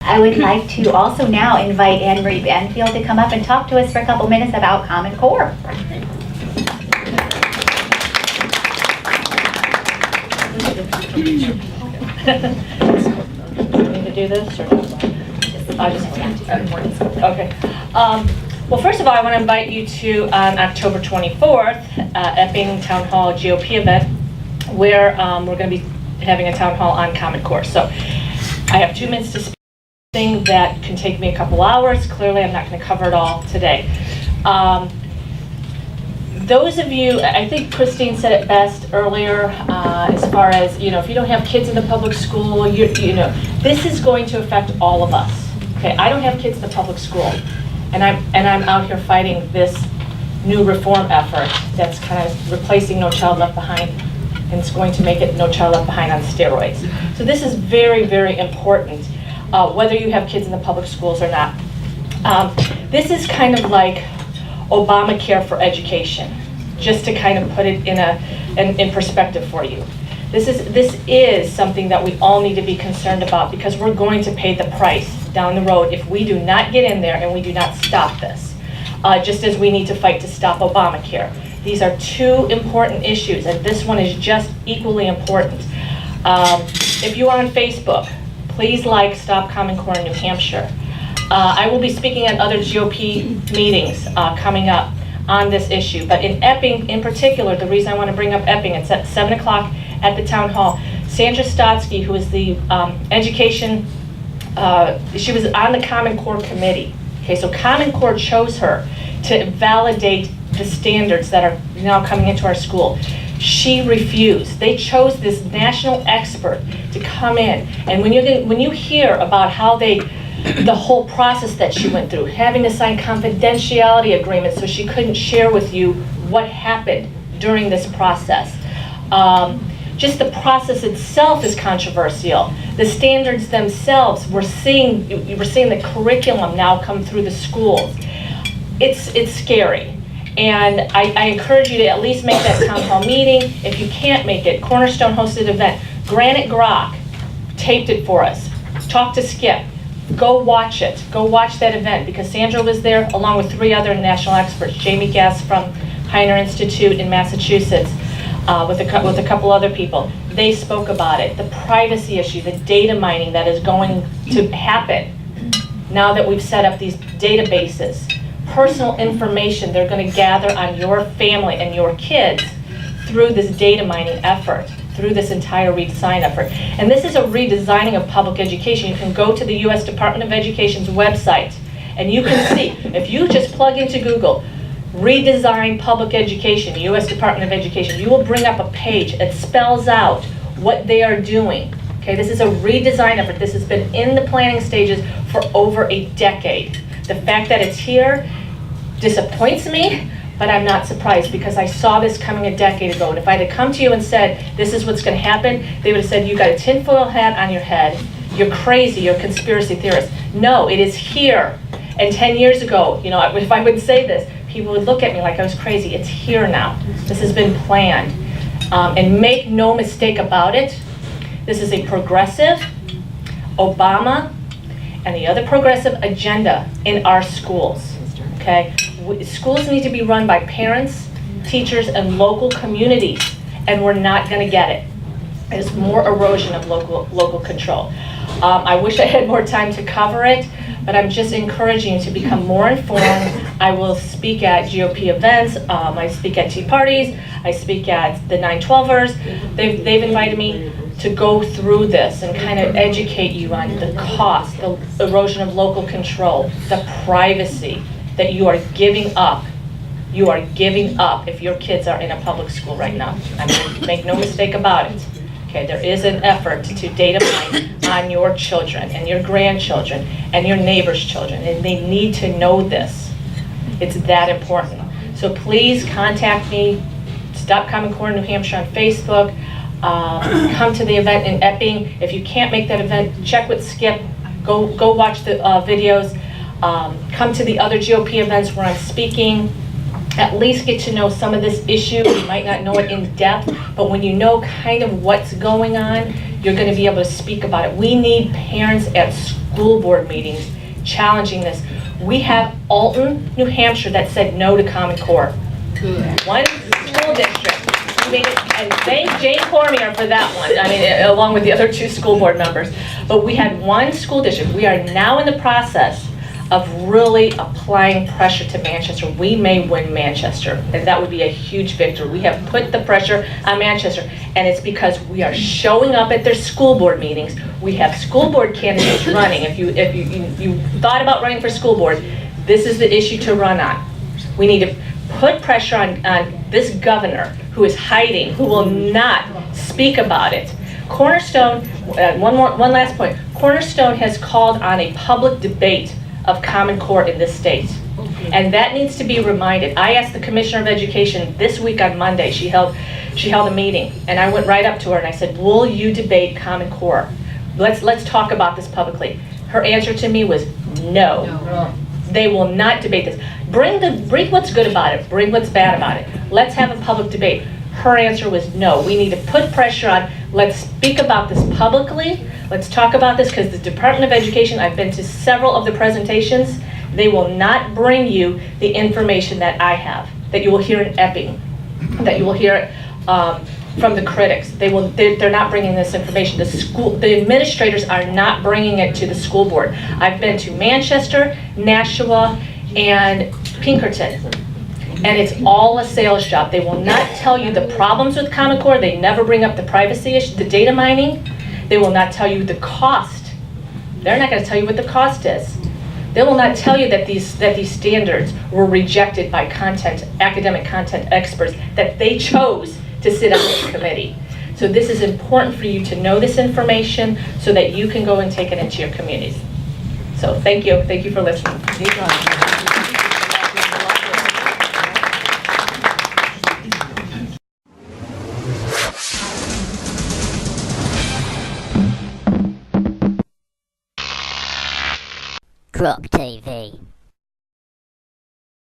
I would like to also now invite Anne Marie Banfield to come up and talk to us for a couple minutes about Common Core. Need to do this or okay. Well, first of all, I want to invite you to on October 24th, Epping Town Hall GOP event, where we're going to be having a town hall on Common Core. So I have 2 minutes to speak. That can take me a couple hours. Clearly, I'm not going to cover it all today. Those of you, I think Christine said it best earlier, as far as, if you don't have kids in the public school, this is going to affect all of us. Okay, I don't have kids in the public school, and I'm out here fighting this new reform effort that's kind of replacing No Child Left Behind, and it's going to make it No Child Left Behind on steroids. So this is very, very important. Whether you have kids in the public schools or not. This is kind of like Obamacare for education, just to kind of put it in perspective for you. This is something that we all need to be concerned about, because we're going to pay the price down the road if we do not get in there and we do not stop this, just as we need to fight to stop Obamacare. These are 2 important issues, and this one is just equally important. If you are on Facebook, please like Stop Common Core in New Hampshire. I will be speaking at other GOP meetings coming up on this issue, but in Epping in particular, the reason I want to bring up Epping, it's at 7 o'clock at the town hall. Sandra Stotsky, who is the education, she was on the Common Core committee. Okay, so Common Core chose her to validate the standards that are now coming into our school. She refused. They chose this national expert to come in, and when you hear about how the whole process that she went through, having to sign confidentiality agreements so she couldn't share with you what happened during this process. Just the process itself is controversial. The standards themselves, we're seeing the curriculum now come through the schools. It's scary. And I encourage you to at least make that town hall meeting. If you can't make it, Cornerstone hosted an event. Granite Grok taped it for us. Talk to Skip. Go watch it. Go watch that event, because Sandra was there along with 3 other national experts. Jamie Gass from Heiner Institute in Massachusetts, with a couple other people. They spoke about it. The privacy issue, the data mining that is going to happen now that we've set up these databases. Personal information they're going to gather on your family and your kids through this data mining effort, through this entire redesign effort. And this is a redesigning of public education. You can go to the U.S. Department of Education's website, and you can see, if you just plug into Google, redesign public education, U.S. Department of Education, you will bring up a page that spells out what they are doing. Okay, this is a redesign effort. This has been in the planning stages for over a decade. The fact that it's here disappoints me, but I'm not surprised, because I saw this coming a decade ago. And if I had come to you and said, this is what's going to happen, they would have said, you got a tinfoil hat on your head, you're crazy, you're a conspiracy theorist. No, it is here. And 10 years ago, if I would say this, people would look at me like I was crazy. It's here now. This has been planned. And make no mistake about it, this is a progressive, Obama, and the other progressive agenda in our schools. Okay, schools need to be run by parents, teachers, and local communities, and we're not going to get it. There's more erosion of local control. I wish I had more time to cover it, but I'm just encouraging you to become more informed. I will speak at GOP events. I speak at tea parties. I speak at the 912ers. They've invited me to go through this and kind of educate you on the cost, the erosion of local control, the privacy that you are giving up. You are giving up if your kids are in a public school right now. I mean, make no mistake about it. Okay, there is an effort to data mine on your children and your grandchildren and your neighbors' children, and they need to know this. It's that important. So please contact me, Stop Common Core New Hampshire on Facebook. Come to the event in Epping. If you can't make that event, check with Skip. Go watch the videos. Come to the other GOP events where I'm speaking. At least get to know some of this issue. You might not know it in depth, but when you know kind of what's going on, you're going to be able to speak about it. We need parents at school board meetings challenging this. We have Alton, New Hampshire that said no to Common Core. One school district. And thank Jane Cormier for that one, I mean, along with the other 2 school board members. But we had one school district. We are now in the process of really applying pressure to Manchester. We may win Manchester, and that would be a huge victory. We have put the pressure on Manchester, and it's because we are showing up at their school board meetings. We have school board candidates running. If you thought about running for school board, this is the issue to run on. We need to put pressure on this governor who is hiding, who will not speak about it. Cornerstone, one last point. Cornerstone has called on a public debate of Common Core in this state. And that needs to be reminded. I asked the Commissioner of Education this week on Monday, she held a meeting, and I went right up to her and I said, will you debate Common Core? Let's talk about this publicly. Her answer to me was no. They will not debate this. Bring what's good about it, bring what's bad about it. Let's have a public debate. Her answer was no. We need to put pressure on, let's speak about this publicly. Let's talk about this, because the Department of Education, I've been to several of the presentations, they will not bring you the information that I have, that you will hear in Epping, that you will hear from the critics. They're not bringing this information. The administrators are not bringing it to the school board. I've been to Manchester, Nashua, and Pinkerton, and it's all a sales job. They will not tell you the problems with Common Core. They never bring up the privacy issue, the data mining. They will not tell you the cost. They're not going to tell you what the cost is. They will not tell you that these standards were rejected by academic content experts that they chose to sit on this committee. So this is important for you to know this information so that you can go and take it into your communities. So thank you for listening. GrokTALK.